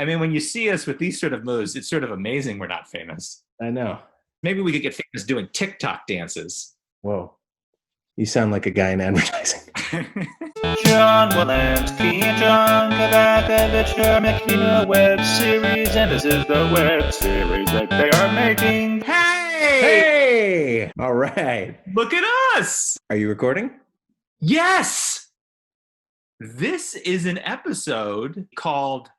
I mean, when you see us with these sort of moves, it's sort of amazing we're not famous. I know. Maybe we could get famous doing TikTok dances. Whoa. You sound like a guy in advertising. John Wolanske and Jon Kovacevich are making a web series, and this is the web series that they are making. Hey! All right. Look at us! Are you recording? Yes! This is an episode called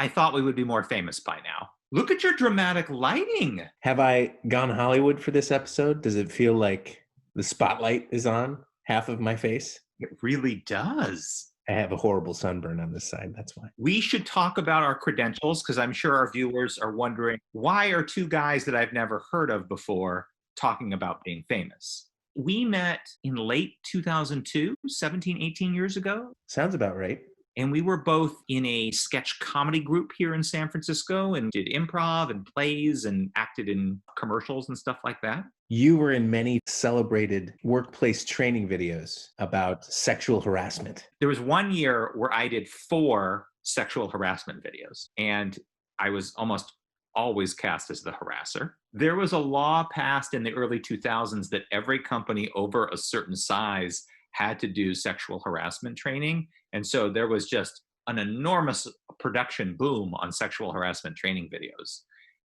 I Thought We Would Be More Famous by Now. Look at your dramatic lighting. Have I gone Hollywood for this episode? Does it feel like the spotlight is on half of my face? It really does. I have a horrible sunburn on this side. That's why. We should talk about our credentials because I'm sure our viewers are wondering, why are two guys that I've never heard of before talking about being famous? We met in late 2002, 17, 18 years ago. Sounds about right. And we were both in a sketch comedy group here in San Francisco and did improv and plays and acted in commercials and stuff like that. You were in many celebrated workplace training videos about sexual harassment. There was one year where I did 4 sexual harassment videos, and I was almost always cast as the harasser. There was a law passed in the early 2000s that every company over a certain size had to do sexual harassment training. And so there was just an enormous production boom on sexual harassment training videos.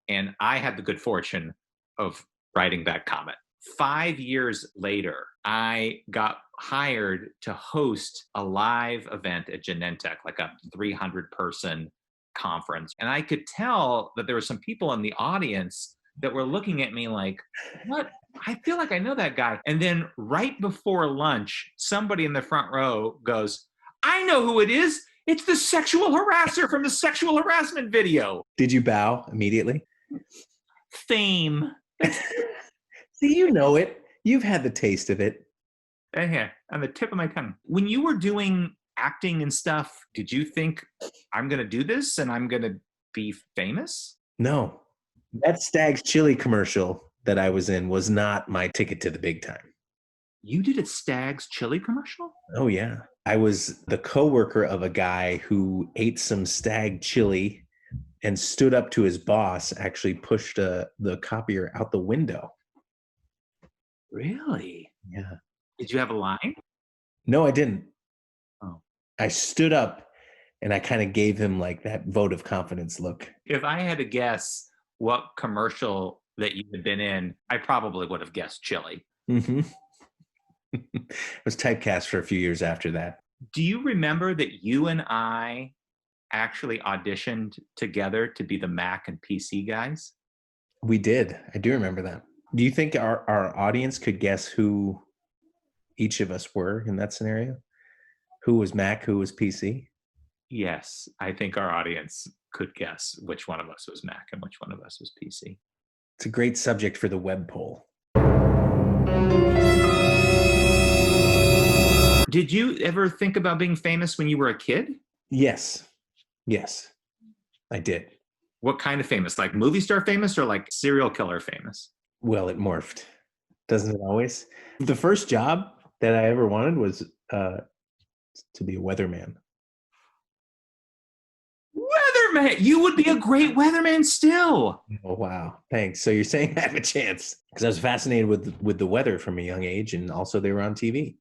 And I had the good fortune of riding that comet. 5 years later, I got hired to host a live event at Genentech, like a 300-person conference. And I could tell that there were some people in the audience that were looking at me like, what? I feel like I know that guy. And then right before lunch, somebody in the front row goes, I know who it is. It's the sexual harasser from the sexual harassment video. Did you bow immediately? Fame. See, you know it. You've had the taste of it. Here, on the tip of my tongue. When you were doing acting and stuff, did you think, I'm going to do this and I'm going to be famous? No. That Stag's Chili commercial that I was in was not my ticket to the big time. You did a Stag's Chili commercial? Oh, yeah. I was the coworker of a guy who ate some Stag chili and stood up to his boss, actually pushed the copier out the window. Really? Yeah. Did you have a line? No, I didn't. Oh. I stood up and I kind of gave him like that vote of confidence look. If I had to guess what commercial that you had been in, I probably would have guessed chili. Mm-hmm. I was typecast for a few years after that. Do you remember that you and I actually auditioned together to be the Mac and PC guys? We did. I do remember that. Do you think our audience could guess who each of us were in that scenario? Who was Mac, who was PC? Yes, I think our audience could guess which one of us was Mac and which one of us was PC. It's a great subject for the web poll. Did you ever think about being famous when you were a kid? Yes, I did. What kind of famous? Like movie star famous or like serial killer famous? Well, it morphed, doesn't it always? The first job that I ever wanted was to be a weatherman. Weatherman! You would be a great weatherman still. Oh, wow. Thanks. So you're saying I have a chance? Because I was fascinated with the weather from a young age, and also they were on TV.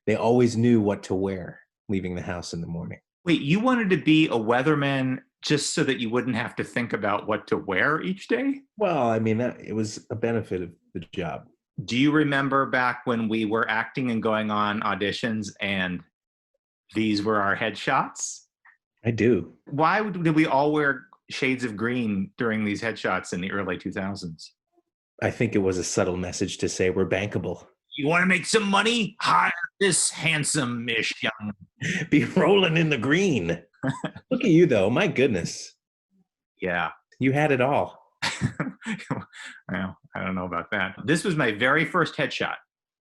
They always knew what to wear leaving the house in the morning. Wait, you wanted to be a weatherman just so that you wouldn't have to think about what to wear each day? Well, I mean, it was a benefit of the job. Do you remember back when we were acting and going on auditions and these were our headshots? I do. Why did we all wear shades of green during these headshots in the early 2000s? I think it was a subtle message to say we're bankable. You want to make some money? Hire this handsome-ish young. Be rolling in the green. Look at you, though. My goodness. Yeah. You had it all. Well, I don't know about that. This was my very first headshot.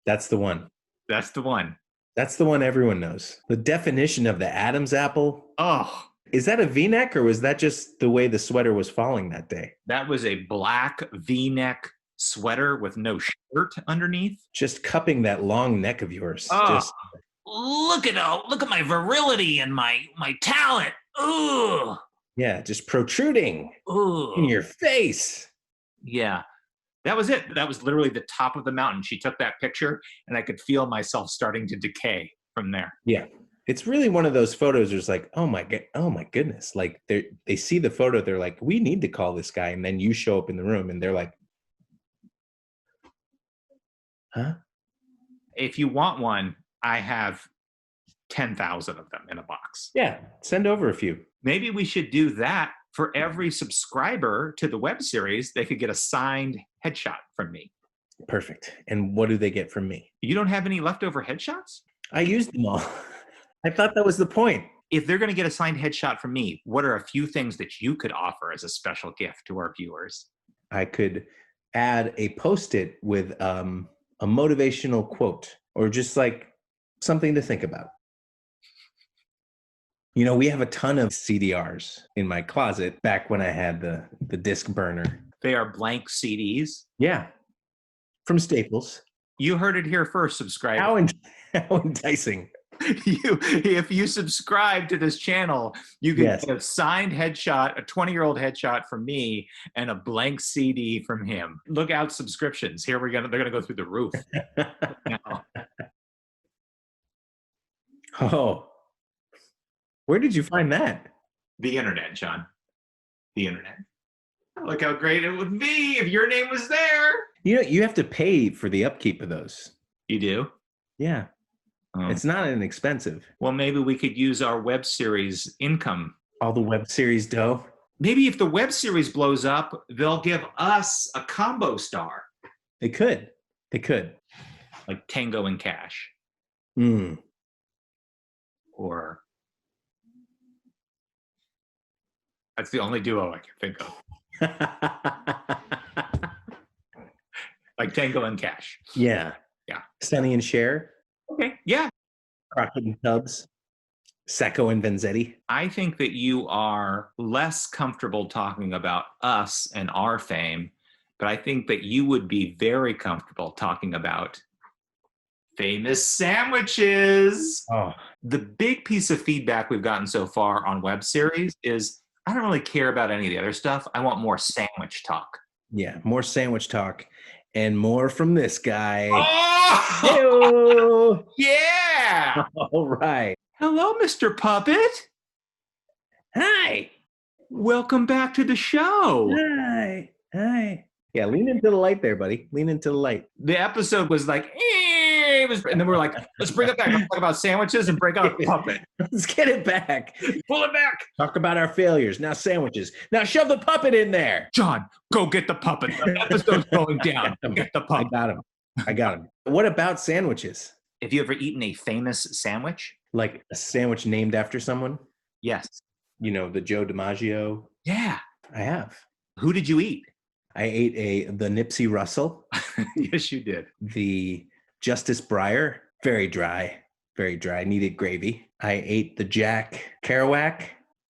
That's the one. That's the one. That's the one everyone knows. The definition of the Adam's apple. Oh. Is that a V-neck or was that just the way the sweater was falling that day? That was a black V-neck sweater with no shirt underneath. Just cupping that long neck of yours. Oh. Look at my virility and my talent. Ooh. Yeah, just protruding in Ooh. your face. Yeah. That was it. That was literally the top of the mountain. She took that picture, and I could feel myself starting to decay from there. Yeah. It's really one of those photos where it's like, oh my goodness. Like they see the photo, they're like, we need to call this guy. And then you show up in the room and they're like, huh? If you want one, I have 10,000 of them in a box. Yeah, send over a few. Maybe we should do that for every subscriber to the web series. They could get a signed headshot from me. Perfect. And what do they get from me? You don't have any leftover headshots? I used them all. I thought that was the point. If they're going to get a signed headshot from me, what are a few things that you could offer as a special gift to our viewers? I could add a Post-it with a motivational quote or just like something to think about. You know, we have a ton of CDRs in my closet back when I had the disc burner. They are blank CDs. Yeah. From Staples. You heard it here first, subscribe. How enticing. If you subscribe to this channel, you can get a signed headshot, a 20-year-old headshot from me, and a blank CD from him. Look out, subscriptions. Here they're gonna go through the roof. Oh. Where did you find that? The internet, John. The internet. Look how great it would be if your name was there. You know, you have to pay for the upkeep of those. You do? Yeah. Oh. It's not inexpensive. Well, maybe we could use our web series income. All the web series dough. Maybe if the web series blows up, they'll give us a combo star. They could. They could. Like Tango and Cash. Mm. Or that's the only duo I can think of. Like Tango and Cash. Yeah. Yeah. Sonny and Cher. Okay. Yeah. Crockett and Tubbs. Secco and Vanzetti. I think that you are less comfortable talking about us and our fame, but I think that you would be very comfortable talking about famous sandwiches. Oh. The big piece of feedback we've gotten so far on web series is I don't really care about any of the other stuff. I want more sandwich talk. Yeah, more sandwich talk and more from this guy. Oh! Yeah! All right. Hello, Mr. Puppet. Hi. Welcome back to the show. Hi. Hi. Yeah, lean into the light there, buddy. Lean into the light. The episode was like, and then we're like, let's bring it back. Let's talk about sandwiches and break out the puppet. Let's get it back. Pull it back. Talk about our failures. Now sandwiches. Now shove the puppet in there. John, go get the puppet. The episode's going down. Get the puppet. I got him. What about sandwiches? Have you ever eaten a famous sandwich? Like a sandwich named after someone? Yes. You know, the Joe DiMaggio? Yeah. I have. Who did you eat? I ate the Nipsey Russell. Yes, you did. The Justice Breyer. Very dry. Very dry. Needed gravy. I ate the Jack Kerouac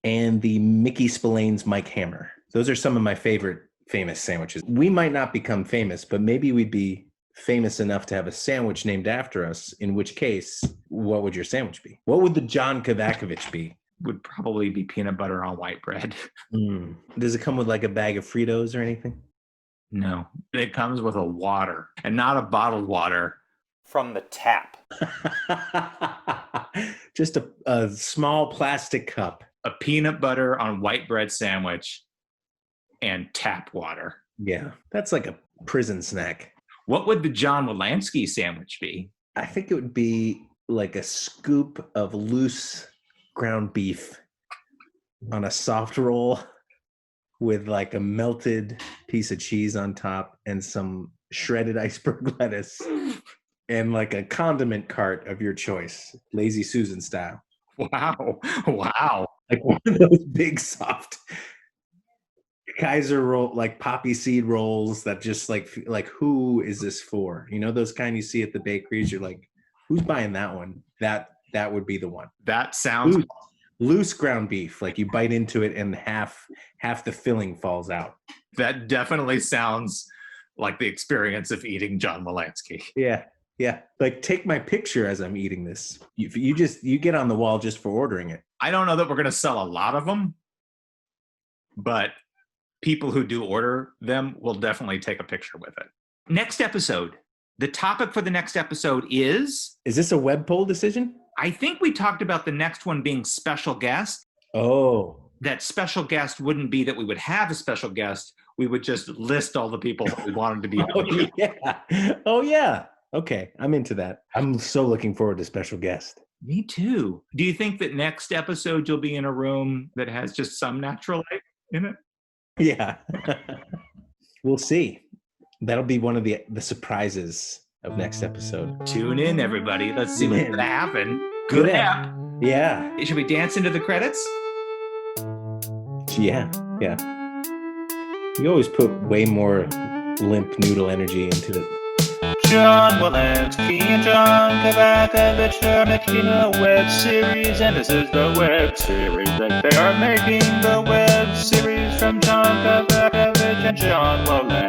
and the Mickey Spillane's Mike Hammer. Those are some of my favorite famous sandwiches. We might not become famous, but maybe we'd be famous enough to have a sandwich named after us, in which case, what would your sandwich be? What would the Jon Kovacevich be? Would probably be peanut butter on white bread. Mm. Does it come with like a bag of Fritos or anything? No, it comes with a water, and not a bottled water. From the tap. Just a small plastic cup. A peanut butter on white bread sandwich and tap water. Yeah, that's like a prison snack. What would the John Wolanske sandwich be? I think it would be like a scoop of loose ground beef on a soft roll with like a melted piece of cheese on top and some shredded iceberg lettuce and like a condiment cart of your choice, Lazy Susan style. Wow. Wow. Like one of those big soft Kaiser roll, like poppy seed rolls that just like who is this for? You know, those kind you see at the bakeries. You're like, who's buying that one? That would be the one. That sounds loose ground beef. Like you bite into it and half the filling falls out. That definitely sounds like the experience of eating John Wolanske. Yeah. Yeah. Like take my picture as I'm eating this. You get on the wall just for ordering it. I don't know that we're going to sell a lot of them, but people who do order them will definitely take a picture with it. Next episode. The topic for the next episode is... Is this a web poll decision? I think we talked about the next one being special guest. Oh. That special guest wouldn't be that we would have a special guest. We would just list all the people that we wanted to be. Oh, yeah. Okay, I'm into that. I'm so looking forward to special guest. Me too. Do you think that next episode you'll be in a room that has just some natural light in it? Yeah. We'll see. That'll be one of the surprises of next episode. Tune in, everybody. Let's see what's going to happen. Good app. Yeah. Should we dance into the credits? Yeah. You always put way more limp noodle energy into it. John Wolanske and John Kovacevich are making a web series, and this is the web series that they are making. The web series from Jon Kovacevich and John Wolanske.